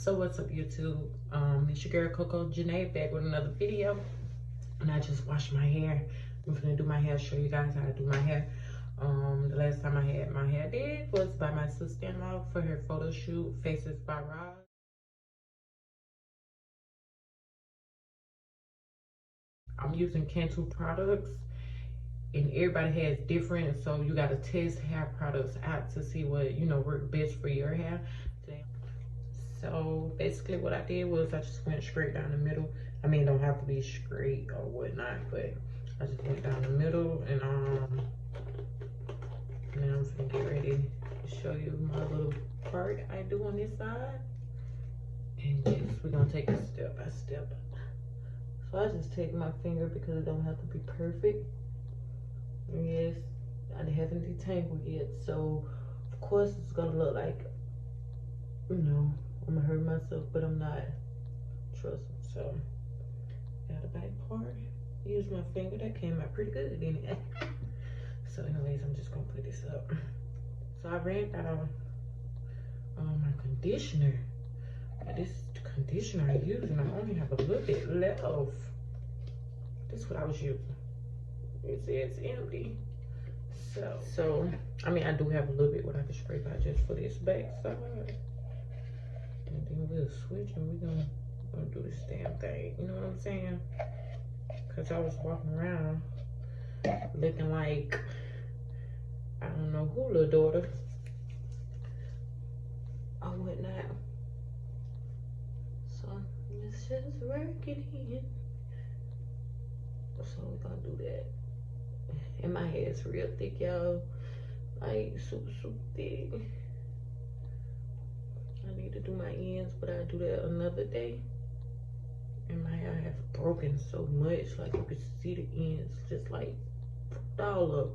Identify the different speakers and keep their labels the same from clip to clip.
Speaker 1: So what's up, YouTube? It's your girl Coco Janae back with another video, and I just washed my hair. I'm gonna do my hair, show you guys how to do my hair. The last time I had my hair did was by my sister-in-law for her photo shoot, Faces by Roz. I'm using Cantu products, and everybody has different, so you gotta test hair products out to see what work best for your hair. So basically what I did was I just went straight down the middle. I mean, it don't have to be straight or whatnot, but I just went down the middle, and now I'm gonna get ready to show you my little part I do on this side. And yes, we're gonna take it step by step. So I just take my finger because it don't have to be perfect. And yes, I haven't detangled yet, so of course it's gonna look like, I'm gonna hurt myself, but I'm not. Trust me. So, got the back part. Use my finger. That came out pretty good, didn't it? So, anyways, I'm just gonna put this up. So I ran out of my conditioner. This conditioner I'm using, I only have a little bit left. This is what I was using. It says empty. So I mean, I do have a little bit what I can scrape out just for this back side. And then we'll switch and we're gonna do this damn thing. You know what I'm saying? Because I was walking around looking like, I don't know who, little daughter. I whatnot. So let's just work it in. So we're gonna do that. And my hair is real thick, y'all. Like super, super thick. I need to do my ends, but I'll do that another day. And my hair has broken so much, like you could see the ends just like all up.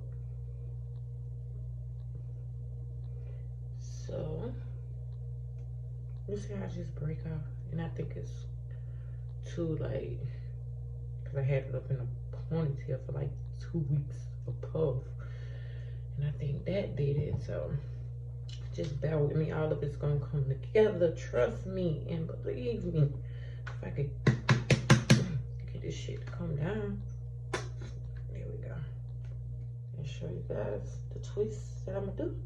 Speaker 1: So you see how I just break off, and I think it's too, like, because I had it up in a ponytail for like 2 weeks, a puff, and I think that did it. So just bear with me, all of it's gonna come together, trust me and believe me. If I could get this shit to come down. There we go. And show you guys the twists that I'm gonna do.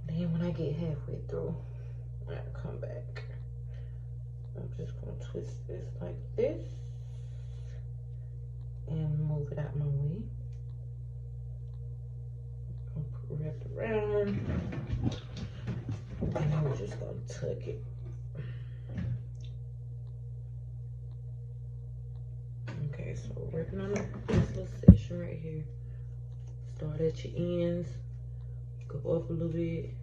Speaker 1: Then when I get halfway through, I gotta come back. I'm just gonna twist this like this and move it out my way. Wrap it around, and then we're just gonna tuck it. Okay, so we're working on this little section right here. Start at your ends, go up a little bit,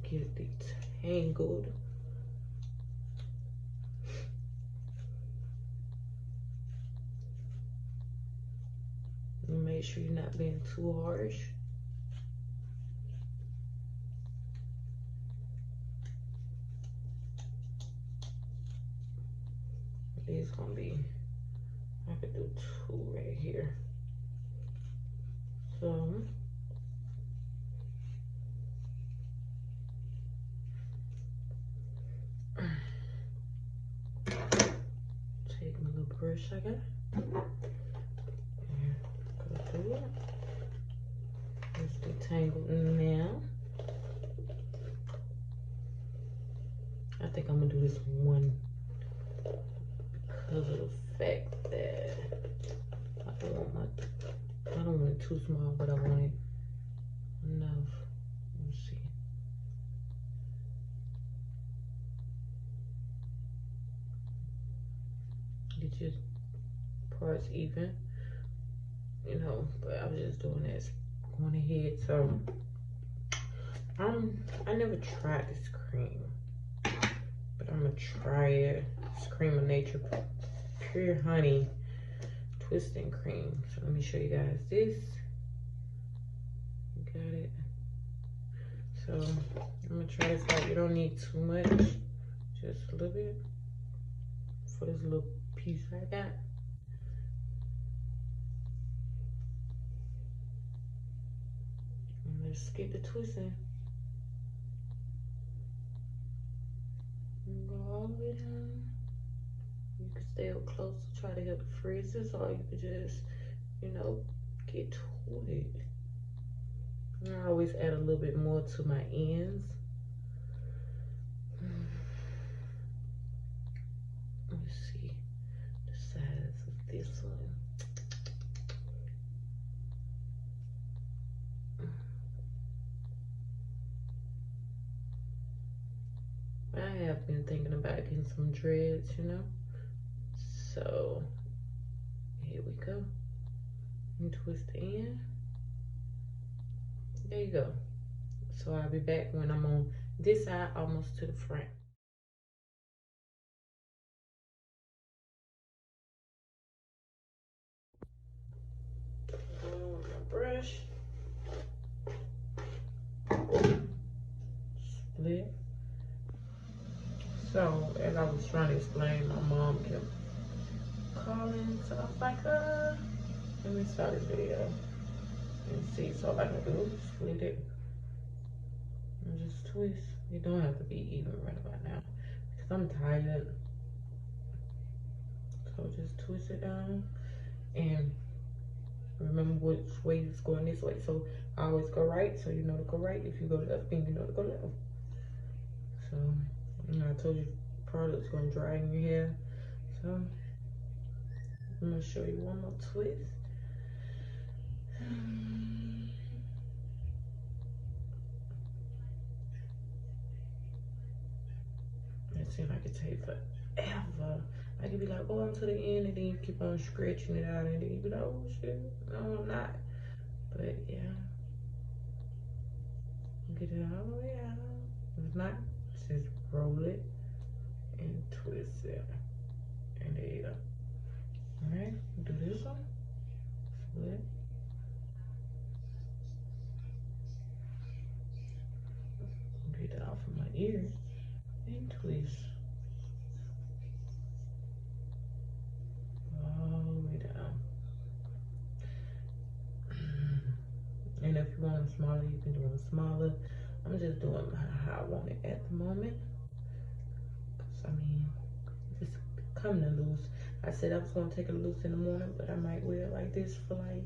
Speaker 1: get it detangled. And make sure you're not being too harsh. It's gonna be, I could do 2 right here. So take my little brush I got and go through it. It's detangled now. I think I'm gonna do this one because of the fact that I don't want it too small, but I want it enough. Let's see. Get your parts even, but I was just doing this going ahead. So I never tried this cream, but I'm gonna try it. It's Cream of Nature Pure Honey Twisting Cream. So let me show you guys this. You got it. So I'm gonna try this out. You don't need too much, just a little bit for this little piece I got. And let's get the twisting. And you can stay up close to try to help the frizz, or you could just, you know, get to it. And I always add a little bit more to my ends. Let's see the size of this one. I have been thinking about getting some dreads, you know. So here we go. And twist the end. There you go. So I'll be back when I'm on this side, almost to the front. Going with my brush. Split. So as I was trying to explain, my mom kept calling, so I was like, let me start this video and see. So like I do, split it and just twist. You don't have to be even right about now because I'm tired. So just twist it down and remember which way is going this way. So I always go right, so you know to go right. If you go left, then you know to go left. So you know, I told you product's gonna dry in your hair. So I'm gonna show you one more twist. It seems like it takes forever. I could be like, oh, I'm to the end, and then you keep on stretching it out, and then you be like, oh shit, no, I'm not. But yeah, get it all the way out. If not, just roll it and twist it. And there you go. Alright, do this one. Split. Get it off of my ear and twist. All the way down. And if you want them smaller, you can do them smaller. I'm just doing how I want it at the moment. Cause I mean, it's coming to loose. I said I was gonna take it loose in the morning, but I might wear it like this for like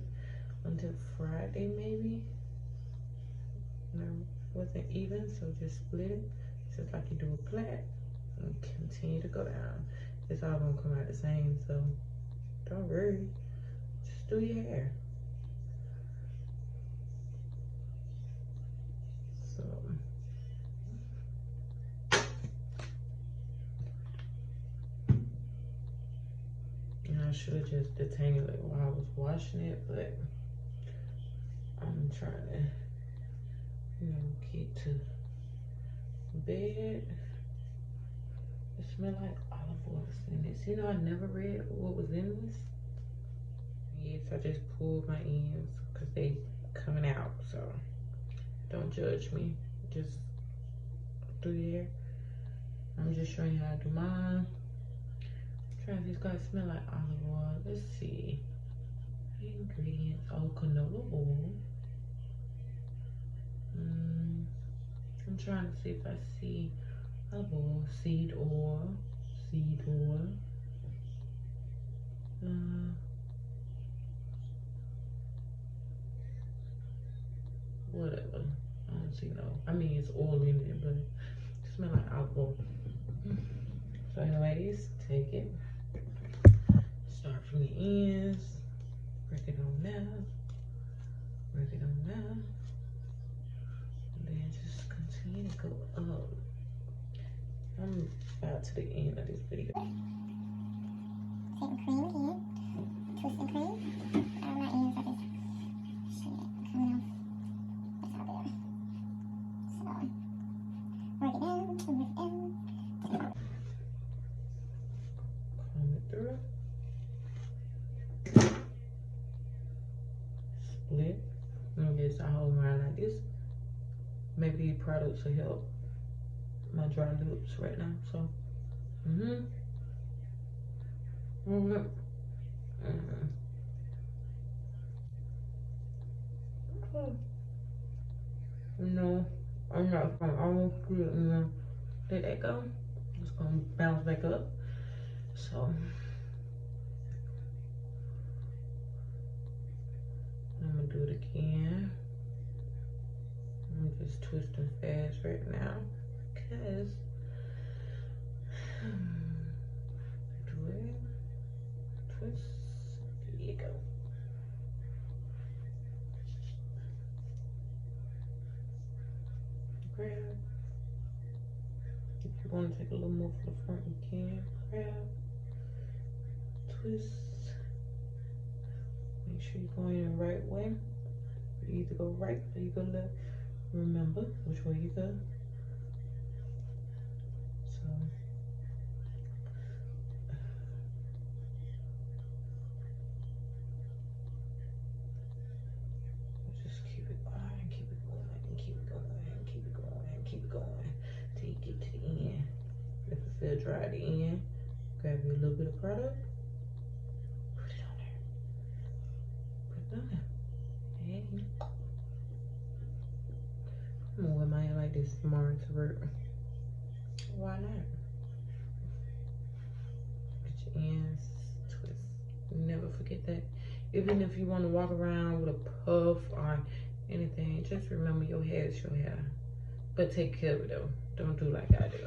Speaker 1: until Friday maybe. And I wasn't even, so just split it. Just like you do a plait and continue to go down. It's all gonna come out the same, so don't worry. Just do your hair. So I should have just detangled it while I was washing it, but I'm trying to, you know, get to bed. It smells like olive oil in this. You know, I never read what was in this. Yes, I just pulled my ends because they coming out, so don't judge me. Just do your hair. I'm just showing you how to do mine. Trying to see, it's gonna smell like olive oil. Let's see. Ingredients: oh, canola oil. I'm trying to see if I see olive oil, seed oil. Whatever. I don't see no. I mean, it's oil in it, but it smells like olive oil. So, anyways, take it. Start from the ends. Break it on down. Break it on down. And then just continue to go up. I'm about to the end of this video.
Speaker 2: Taking cream again. Twisting cream. Out of my ends, I just shit coming off. That's how I do. So, work it down, work it down.
Speaker 1: Comb it through. Split. Okay, so I hold mine like this. Maybe products will help my dry lips right now. So, No, I'm not fine. I almost put it in there. Let that go. Let's go gonna bounce back up. So I'm gonna do it again. I'm just twisting fast right now because do it, twist, there you go. Grab. If you want to take a little more from the front, you can. Grab, twist. Make sure you're going in the right way. You either go right or you go left. Remember which way you go. So just keep it going, keep it going, keep it going, keep it going, keep it going till you get to the end. If it feels dry at the end, grab you a little bit of product, put it on there. Put it on there. Hey. I'm gonna wear my hair like this tomorrow to work. Why not? Get your ends, twist. Never forget that. Even if you want to walk around with a puff or anything, just remember your hair is your hair. But take care of it though. Don't do like I do.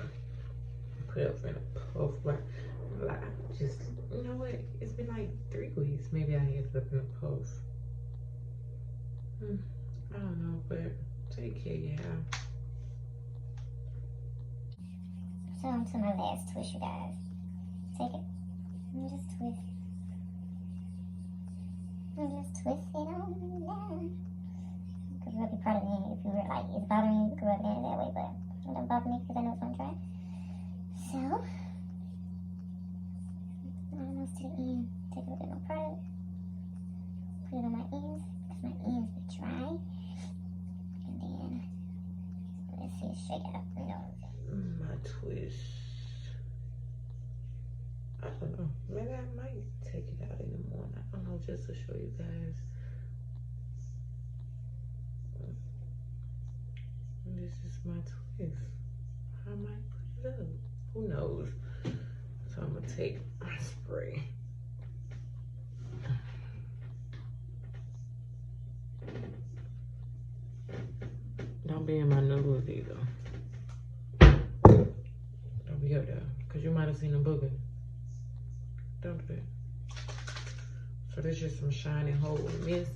Speaker 1: Put it up in a puff, like just, you know what? It's been like 3 weeks. Maybe I had it up in a puff. I don't know, but take care, yeah.
Speaker 2: So on to my last twist, you guys. Take it and just twist. And just twist it on down. You could rub your part of it in if you were like, it's bothering you, you could rub it in that way, but it don't bother me because I know it's on dry. So, almost to the end. Take a little bit more product. Put it on my ends because my ends be dry. And then, let's see it shake out.
Speaker 1: My twist. I don't know. Maybe I might take it out in the morning. I don't know, just to show you guys. And this is my twist. I might put it up. Who knows? So I'm gonna take my spray. Don't be in my nose either. Don't be up there, because you might have seen a booger. Don't do that. So this is just some Shiny Hold Mist.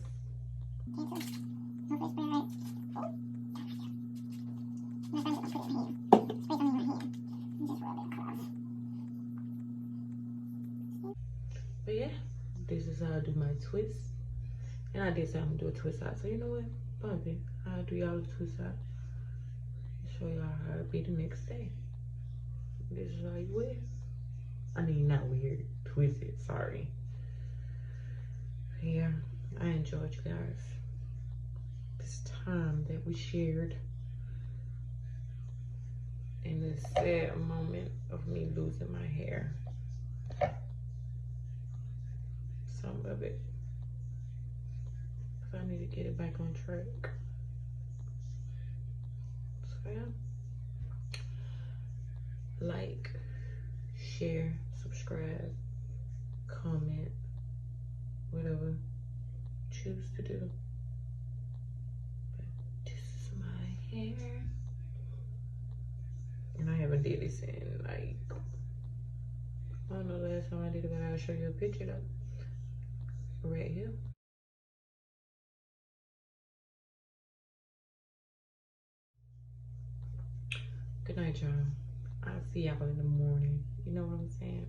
Speaker 1: But yeah, this is how I do my twist. And I did say I'm gonna do a twist out. So you know what? Bump it. I'll do y'all a twist out. Show y'all how it'll be the next day. This is how you wear. I mean, not weird. Twisted, sorry. Yeah, I enjoyed you guys. This time that we shared in this sad moment of me losing my hair. Some of it. Because I need to get it back on track. So yeah. Like, share, subscribe, comment, whatever choose to do. But this is my hair. And I haven't did this in like, I don't know the last time I did it, but I'll show you a picture though. Right here. Good night, y'all. I'll see y'all in the morning. You know what I'm saying?